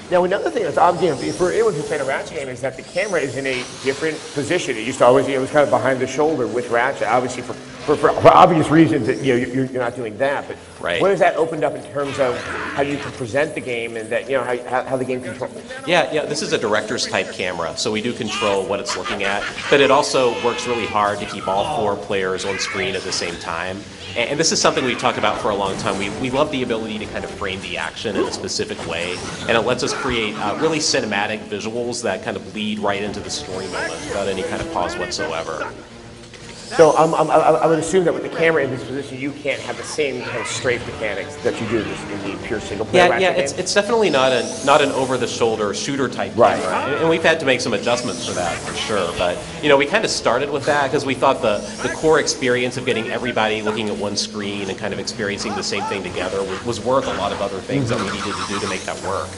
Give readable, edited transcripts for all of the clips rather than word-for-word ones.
Now, another thing that's obvious for anyone who's played a Ratchet game is that the camera is in a different position. It used to always, it was kind of behind the shoulder with Ratchet, obviously for obvious reasons that you're not doing that. But what has that opened up in terms of how you can present the game and that how the game controls? Yeah, this is a director's type camera, so we do control what it's looking at, but it also works really hard to keep all 4 players on screen at the same time. And this is something we've talked about for a long time. We love the ability to kind of frame the action in a specific way, and it lets us create really cinematic visuals that kind of lead right into the story moment without any kind of pause whatsoever. So I would assume that with the camera in this position, you can't have the same kind of strafe mechanics that you do in the pure single-player Ratchet game? It's definitely not an over-the-shoulder shooter-type camera, and we've had to make some adjustments for that, for sure. But, we kind of started with that because we thought the core experience of getting everybody looking at one screen and kind of experiencing the same thing together was worth a lot of other things that we needed to do to make that work.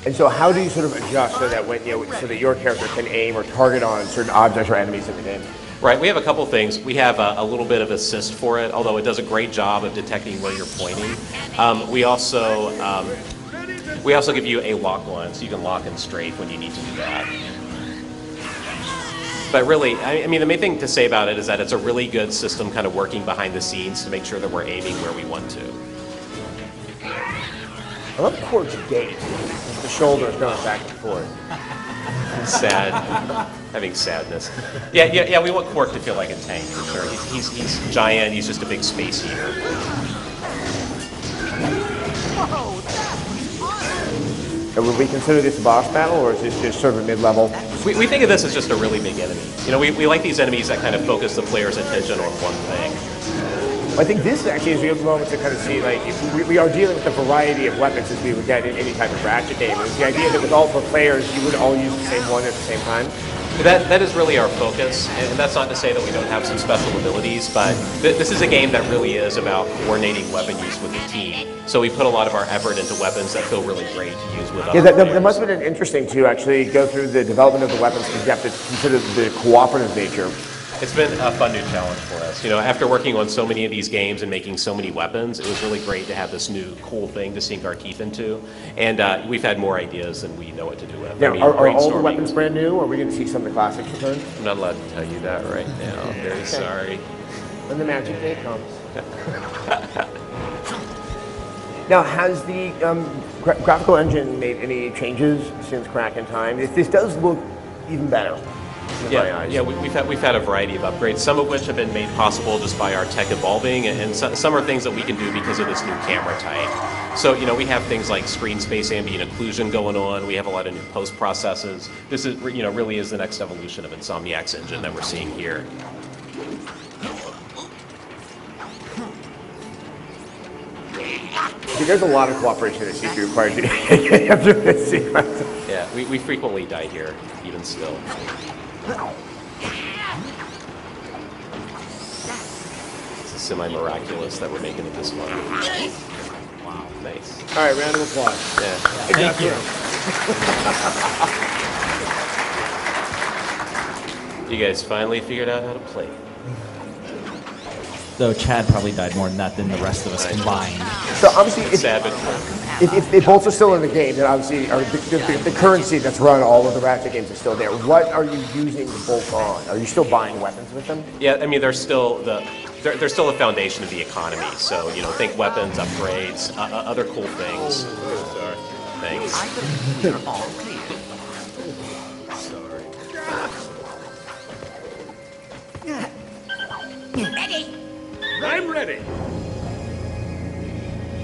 And so how do you sort of adjust so that so that your character can aim or target on certain objects or enemies in the game? Right, we have a couple things. We have a little bit of assist for it, although it does a great job of detecting where you're pointing. We also give you a lock on, so you can lock and strafe when you need to do that. But really, I mean, the main thing to say about it is that it's a really good system kind of working behind the scenes to make sure that we're aiming where we want to. I love Qwark's gait. The shoulders going back and forth. Sad. Having sadness. Yeah, we want Qwark to feel like a tank, for sure. He's giant, he's just a big space heater. Whoa, that was awesome! And would we consider this a boss battle, or is this just sort of a mid-level? We think of this as just a really big enemy. We like these enemies that kind of focus the player's attention on one thing. I think this actually is a good moment to kind of see, like, we are dealing with a variety of weapons as we would get in any type of Ratchet game. It's the idea that with all 4 players, you would all use the same one at the same time. That is really our focus, and that's not to say that we don't have some special abilities, but this is a game that really is about coordinating weapon use with the team. So we put a lot of our effort into weapons that feel really great to use with other players. That must have been interesting to actually go through the development of the weapons because you have to consider the cooperative nature. It's been a fun new challenge for us. After working on so many of these games and making so many weapons, it was really great to have this new cool thing to sink our teeth into. And we've had more ideas than we know what to do with. Now, are all the weapons brand new, or are we going to see some of the classics return? I'm not allowed to tell you that right now. I'm very sorry. When the magic day comes. Now, has the graphical engine made any changes since Crack in Time? This does look even better. Yeah, we've had a variety of upgrades, some of which have been made possible just by our tech evolving, and some are things that we can do because of this new camera type. So, we have things like screen space ambient occlusion going on. We have a lot of new post processes. This is, really is the next evolution of Insomniac's engine that we're seeing here. See, there's a lot of cooperation that seems to be required after this sequence. Yeah, we frequently die here, even still. It's semi-miraculous that we're making it this far. Wow, nice. All right, round of applause. Yeah. Thank you. You guys finally figured out how to play. Though Chad probably died more than that than the rest of us combined. So obviously, if the bolts are still in the game, then obviously the currency that's run all of the Ratchet games is still there. What are you using the bolts on? Are you still buying weapons with them? Yeah, I mean, they're still the foundation of the economy. So think weapons, upgrades, other cool things. Oh, sorry. Thanks. I believe we're all clear. Sorry. Ready? I'm ready.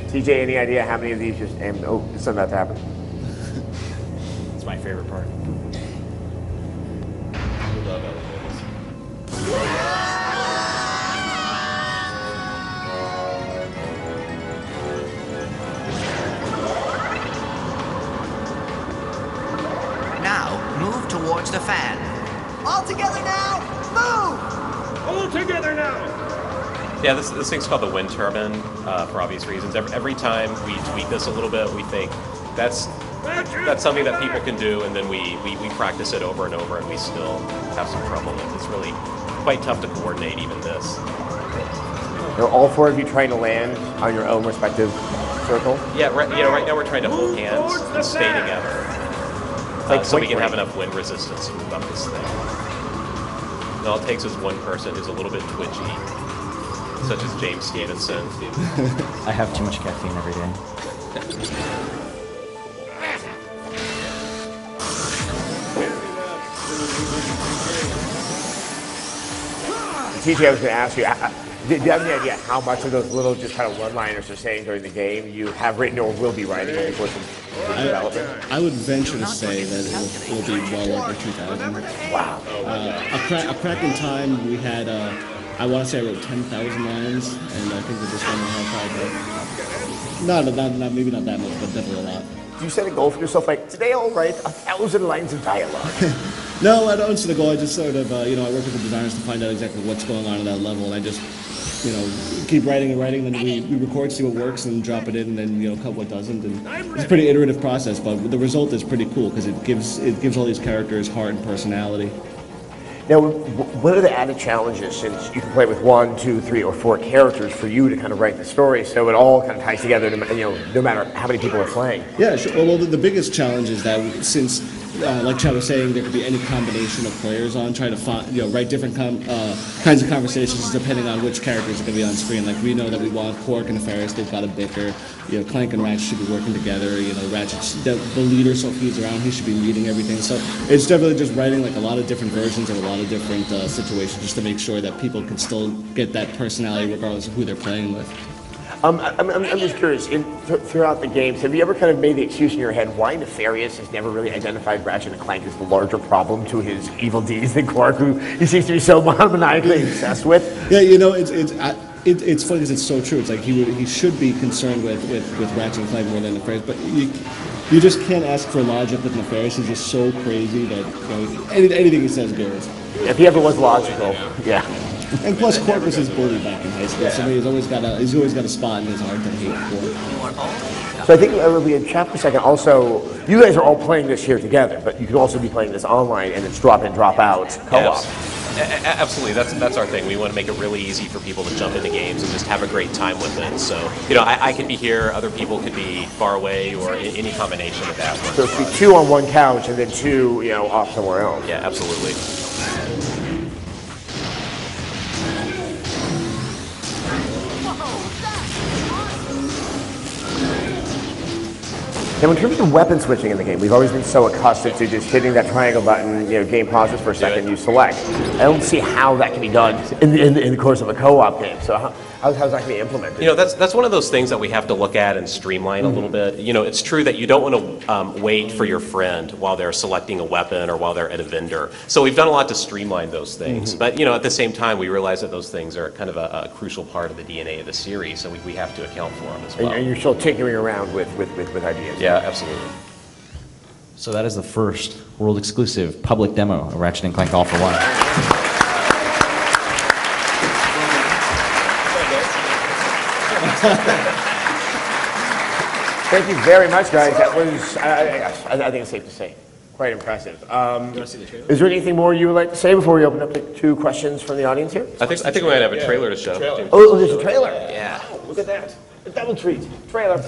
TJ, any idea how many of these just aimed? Oh, it's about to happen. It's my favorite part. We love elevators. Now, move towards the fan. All together now! Move! All together now! Yeah, this thing's called the wind turbine for obvious reasons. Every time we tweak this a little bit, we think that's something that people can do, and then we practice it over and over, and we still have some trouble with it. It's really quite tough to coordinate even this. Are all 4 of you trying to land on your own respective circle? Yeah, right now we're trying to hold hands and stay together. So we can have enough wind resistance to move up this thing. And all it takes is one person who's a little bit twitchy, such as James Stevenson. I have too much caffeine every day. TJ, I was going to ask you, do you have any idea how much of those little just kind of one-liners they're saying during the game you have written or will be writing over the course of development? I would venture to say that it will be well over 2,000. Wow. A crack in time, we had, I want to say I wrote 10,000 lines, and I think that this one will have probably, maybe not that much, but definitely a lot. Do you set a goal for yourself, like, today I'll write 1,000 lines of dialogue? No, I don't set a goal. I just sort of, I work with the designers to find out exactly what's going on at that level, and I just, keep writing and writing, then we record, see what works, and then drop it in, and then, cut what doesn't, and it's a pretty iterative process, but the result is pretty cool, because it gives all these characters heart and personality. Now, what are the added challenges, since you can play with 1, 2, 3, or 4 characters for you to kind of write the story, so it all kind of ties together, no matter how many people are playing? Yeah, sure. Well, the biggest challenge is that since, like Chad was saying, there could be any combination of players on, trying to find, write different kinds of conversations depending on which characters are going to be on screen. Like, we know that we want Qwark and Nefarious, they've got to bicker. Clank and Ratchet should be working together. Ratchet's the leader, so if he's around, he should be leading everything. So it's definitely just writing like a lot of different versions of a lot of different situations, just to make sure that people can still get that personality regardless of who they're playing with. I'm just curious, throughout the games, have you ever kind of made the excuse in your head why Nefarious has never really identified Ratchet and Clank as the larger problem to his evil deeds than Qwark, who he seems to be so maniacally obsessed with? Yeah, it's funny because it's so true. It's like he should be concerned with Ratchet and Clank more than Nefarious, but you just can't ask for logic with Nefarious. He's just so crazy that anything he says goes. If he ever was logical, yeah. And plus, Qwark was his bully back in high school, so he's always got a spot in his heart to hate Qwark. So I think we had chat for a second. Also, you guys are all playing this here together, but you could also be playing this online and it's drop in, drop out co-op. Yes. Absolutely, that's our thing. We want to make it really easy for people to jump into games and just have a great time with it. So, I could be here, other people could be far away, or any combination of that. So it could be 2 on one couch and then 2, off somewhere else. Yeah, absolutely. Now, in terms of weapon switching in the game, we've always been so accustomed to just hitting that triangle button, game pauses for a second, you select. I don't see how that can be done in the course of a co-op game. So how's that going to be implemented? That's one of those things that we have to look at and streamline a little bit. It's true that you don't want to wait for your friend while they're selecting a weapon or while they're at a vendor. So we've done a lot to streamline those things. But, at the same time, we realize that those things are kind of a crucial part of the DNA of the series, so we have to account for them as well. And you're still tinkering around with ideas. Yeah, absolutely. So that is the first world exclusive public demo of Ratchet and Clank All for One. Thank you very much, guys. That was, I think it's safe to say, quite impressive. Is there anything more you would like to say before we open up to questions from the audience here? I think we might have a trailer to show. Oh, there's a trailer. Yeah. Oh, look at that. A double treat. Trailer.